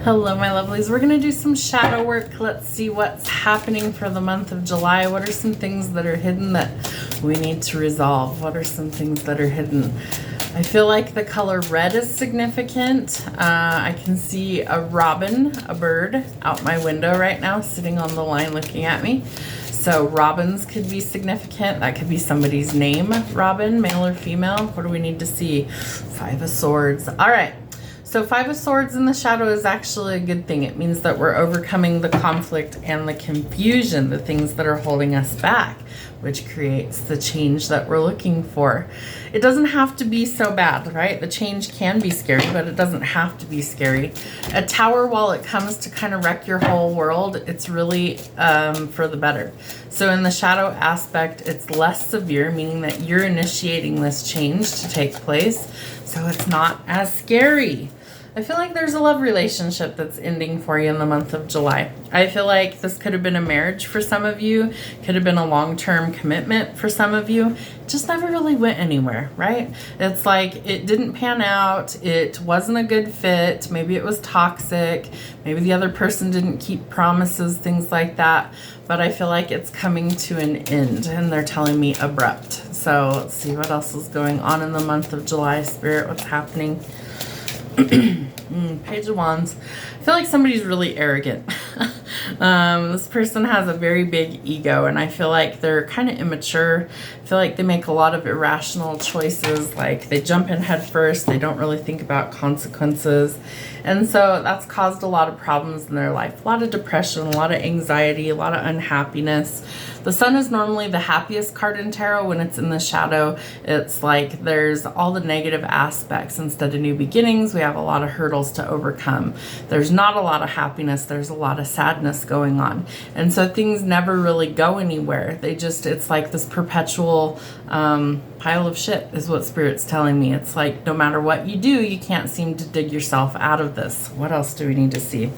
Hello, my lovelies. We're going to do some shadow work. Let's see what's happening for the month of July. What are some things that are hidden that we need to resolve? What are some things that are hidden? I feel like the color red is significant. I can see a robin, a bird, out my window right now, sitting on the line looking at me. So robins could be significant. That could be somebody's name, Robin, male or female. What do we need to see? Five of Swords. All right. So Five of Swords in the shadow is actually a good thing. It means that we're overcoming the conflict and the confusion, the things that are holding us back, which creates the change that we're looking for. It doesn't have to be so bad, right? The change can be scary, but it doesn't have to be scary. A tower, while it comes to kind of wreck your whole world, it's really for the better. So in the shadow aspect, it's less severe, meaning that you're initiating this change to take place. So it's not as scary. I feel like there's a love relationship that's ending for you in the month of July. I feel like this could have been a marriage for some of you, could have been a long-term commitment for some of you. It just never really went anywhere, right? It's like it didn't pan out. It wasn't a good fit. Maybe it was toxic. Maybe the other person didn't keep promises, things like that. But I feel like it's coming to an end, and they're telling me abrupt. So let's see what else is going on in the month of July. Spirit, what's happening? Page of Wands. I feel like somebody's really arrogant. This person has a very big ego, and I feel like they're kind of immature. I feel like they make a lot of irrational choices, like they jump in head first. They don't really think about consequences. And so that's caused a lot of problems in their life. A lot of depression, a lot of anxiety, a lot of unhappiness. The Sun is normally the happiest card in tarot. When it's in the shadow, it's like there's all the negative aspects. Instead of new beginnings, we have a lot of hurdles to overcome. There's not a lot of happiness. There's a lot of sadness going on. And so things never really go anywhere. It's like this perpetual pile of shit is what Spirit's telling me. It's like no matter what you do, you can't seem to dig yourself out of this. What else do we need to see?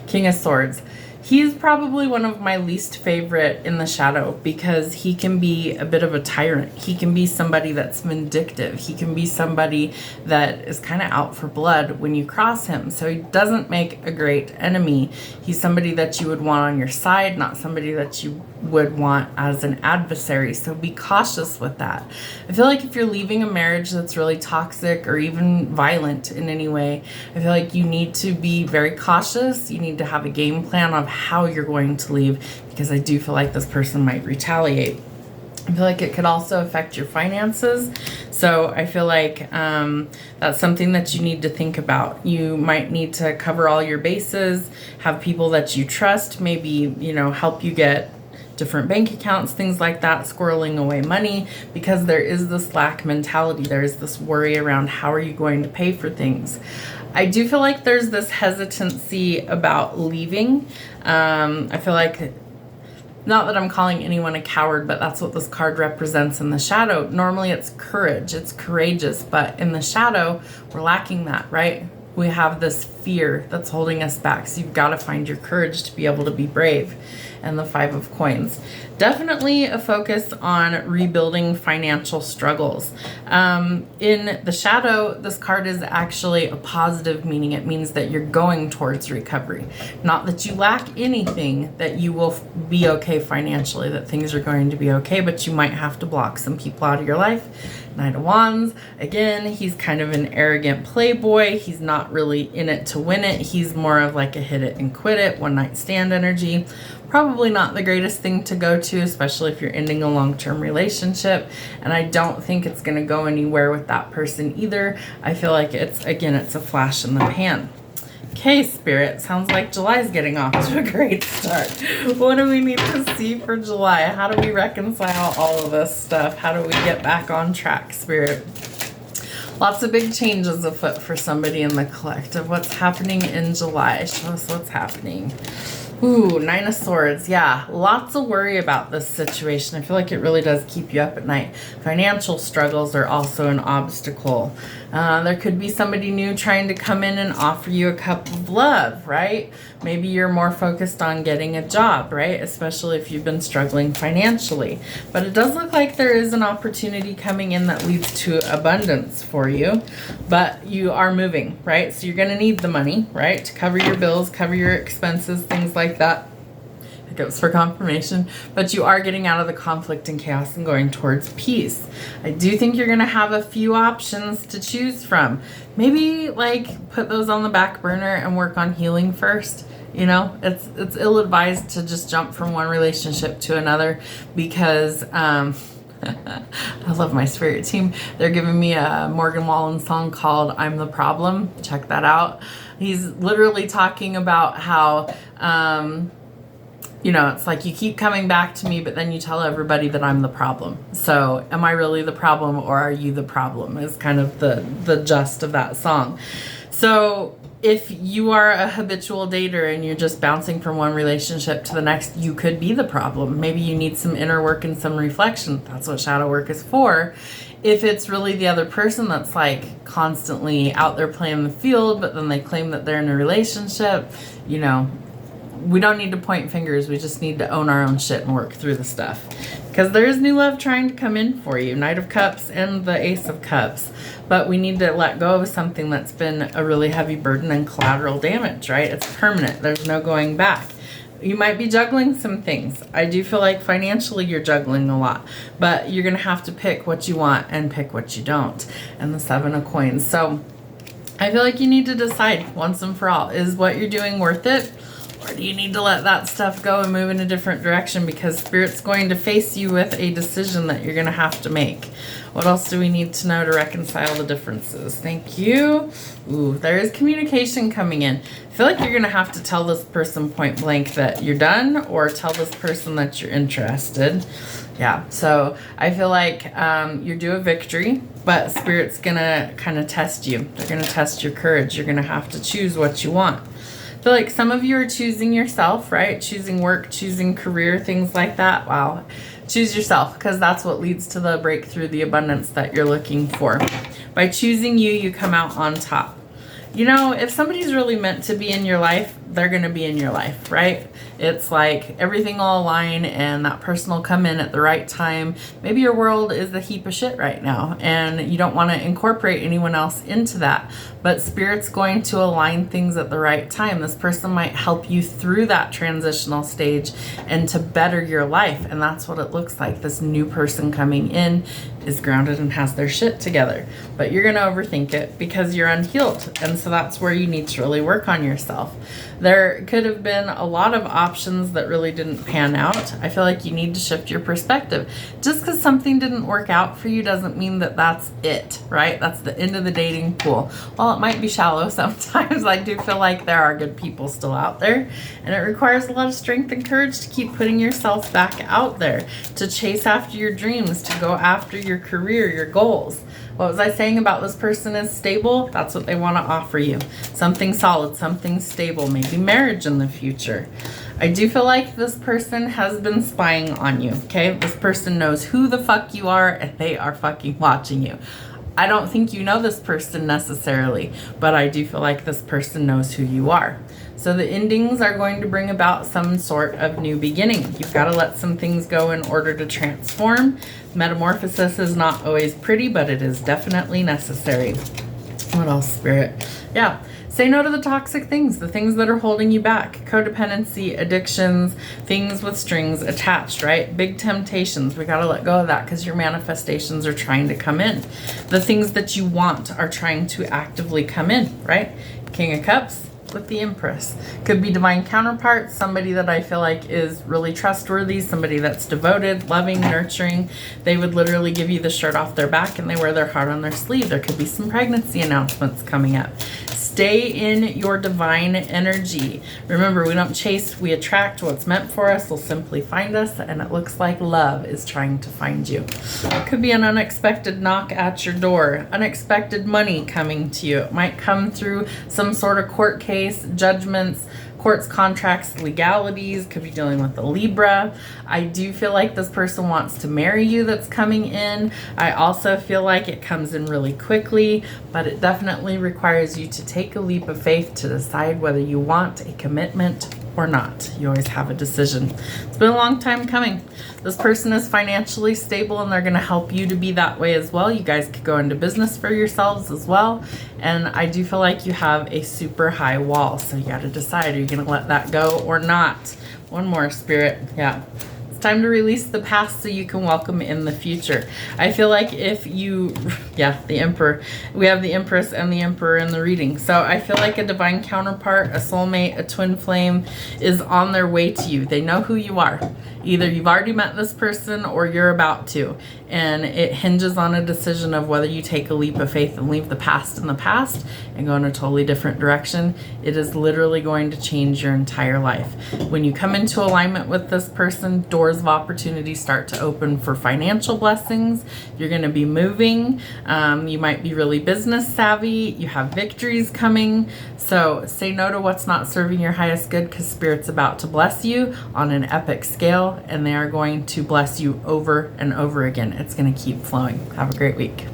King of Swords. He's probably one of my least favorite in the shadow because he can be a bit of a tyrant. He can be somebody that's vindictive. He can be somebody that is kind of out for blood when you cross him. So he doesn't make a great enemy. He's somebody that you would want on your side, not somebody that you would want as an adversary. So be cautious with that. I feel like if you're leaving a marriage that's really toxic or even violent in any way, I feel like you need to be very cautious. You need to have a game plan of how you're going to leave, because I do feel like this person might retaliate. I feel like it could also affect your finances. So I feel like that's something that you need to think about. You might need to cover all your bases, have people that you trust, maybe, help you get different bank accounts, things like that, squirreling away money, because there is this lack mentality. There is this worry around how are you going to pay for things. I do feel like there's this hesitancy about leaving. I feel like, not that I'm calling anyone a coward, but that's what this card represents in the shadow. Normally it's courage, it's courageous, but in the shadow, we're lacking that, right? We have this fear that's holding us back. So you've got to find your courage to be able to be brave. And the Five of Coins. Definitely a focus on rebuilding financial struggles. In the shadow, this card is actually a positive, meaning it means that you're going towards recovery. Not that you lack anything, that you will be okay financially, that things are going to be okay, but you might have to block some people out of your life. Knight of Wands. Again, he's kind of an arrogant playboy. He's not really in it to win it. He's more of like a hit it and quit it, one night stand energy. Probably not the greatest thing to go to, especially if you're ending a long-term relationship. And I don't think it's going to go anywhere with that person either. I feel like it's a flash in the pan. Okay, Spirit, sounds like July's getting off to a great start. What do we need to see for July? How do we reconcile all of this stuff? How do we get back on track, Spirit? Lots of big changes afoot for somebody in the collective. What's happening in July? Show us what's happening. Ooh, Nine of Swords. Yeah, lots of worry about this situation. I feel like it really does keep you up at night. Financial struggles are also an obstacle. There could be somebody new trying to come in and offer you a cup of love, right? Maybe you're more focused on getting a job, right? Especially if you've been struggling financially. But it does look like there is an opportunity coming in that leads to abundance for you. But you are moving, right? So you're going to need the money, right? To cover your bills, cover your expenses, things like that. It goes for confirmation, but you are getting out of the conflict and chaos and going towards peace. I do think you're going to have a few options to choose from. Maybe like put those on the back burner and work on healing first. You know, it's ill-advised to just jump from one relationship to another because I love my spirit team. They're giving me a Morgan Wallen song called I'm the Problem. Check that out. He's literally talking about how you know, it's like you keep coming back to me, but then you tell everybody that I'm the problem. So am I really the problem, or are you the problem, is kind of the gist of that song. So if you are a habitual dater and you're just bouncing from one relationship to the next, you could be the problem. Maybe you need some inner work and some reflection. That's what shadow work is for. If it's really the other person that's like constantly out there playing the field, but then they claim that they're in a relationship, you know, we don't need to point fingers. We just need to own our own shit and work through the stuff. Because there is new love trying to come in for you. Knight of Cups and the Ace of Cups. But we need to let go of something that's been a really heavy burden and collateral damage, right? It's permanent. There's no going back. You might be juggling some things. I do feel like financially you're juggling a lot. But you're going to have to pick what you want and pick what you don't. And the Seven of Coins. So I feel like you need to decide once and for all. Is what you're doing worth it? Or do you need to let that stuff go and move in a different direction, because Spirit's going to face you with a decision that you're going to have to make. What else do we need to know to reconcile the differences? Thank you. Ooh, there is communication coming in. I feel like you're going to have to tell this person point blank that you're done, or tell this person that you're interested. Yeah, so I feel like you're due a victory, but Spirit's going to kind of test you. They're going to test your courage. You're going to have to choose what you want. I feel like some of you are choosing yourself, right? Choosing work, choosing career, things like that. Wow. Choose yourself, because that's what leads to the breakthrough, the abundance that you're looking for. By choosing you, you come out on top. You know, if somebody's really meant to be in your life, they're going to be in your life, right? It's like everything will align and that person will come in at the right time. Maybe your world is a heap of shit right now and you don't want to incorporate anyone else into that. But Spirit's going to align things at the right time. This person might help you through that transitional stage and to better your life. And that's what it looks like. This new person coming in is grounded and has their shit together. But you're going to overthink it because you're unhealed. And so that's where you need to really work on yourself. There could have been a lot of options that really didn't pan out. I feel like you need to shift your perspective. Just because something didn't work out for you doesn't mean that that's it, right? That's the end of the dating pool. While it might be shallow sometimes, I do feel like there are good people still out there. And it requires a lot of strength and courage to keep putting yourself back out there, to chase after your dreams, to go after your career, your goals. What was I saying about this person is stable? That's what they want to offer you. Something solid, something stable, maybe marriage in the future. I do feel like this person has been spying on you, okay? This person knows who the fuck you are and they are fucking watching you. I don't think you know this person necessarily, but I do feel like this person knows who you are. So the endings are going to bring about some sort of new beginning. You've got to let some things go in order to transform. Metamorphosis is not always pretty, but it is definitely necessary. What else, Spirit? Yeah. Say no to the toxic things, the things that are holding you back. Codependency, addictions, things with strings attached, right? Big temptations. We got to let go of that because your manifestations are trying to come in. The things that you want are trying to actively come in, right? King of Cups with the Empress. Could be divine counterpart, somebody that I feel like is really trustworthy, somebody that's devoted, loving, nurturing. They would literally give you the shirt off their back and they wear their heart on their sleeve. There could be some pregnancy announcements coming up. Stay in your divine energy. Remember, we don't chase, we attract. What's meant for us will simply find us, and it looks like love is trying to find you. It could be an unexpected knock at your door, unexpected money coming to you. It might come through some sort of court case, judgments, courts, contracts, legalities, could be dealing with a Libra. I do feel like this person wants to marry you that's coming in. I also feel like it comes in really quickly, but it definitely requires you to take a leap of faith to decide whether you want a commitment or not. You always have a decision. It's been a long time coming. This person is financially stable and they're going to help you to be that way as well. You guys could go into business for yourselves as well. And I do feel like you have a super high wall. So you got to decide, are you going to let that go or not? One more, Spirit. Yeah. It's time to release the past so you can welcome in the future. I feel like if you, yeah, the Emperor, we have the Empress and the Emperor in the reading. So I feel like a divine counterpart, a soulmate, a twin flame is on their way to you. They know who you are. Either you've already met this person or you're about to. And it hinges on a decision of whether you take a leap of faith and leave the past in the past and go in a totally different direction. It is literally going to change your entire life. When you come into alignment with this person, doors of opportunity start to open for financial blessings. You're going to be moving. You might be really business savvy. You have victories coming. So say no to what's not serving your highest good, because Spirit's about to bless you on an epic scale, and they are going to bless you over and over again. It's going to keep flowing. Have a great week.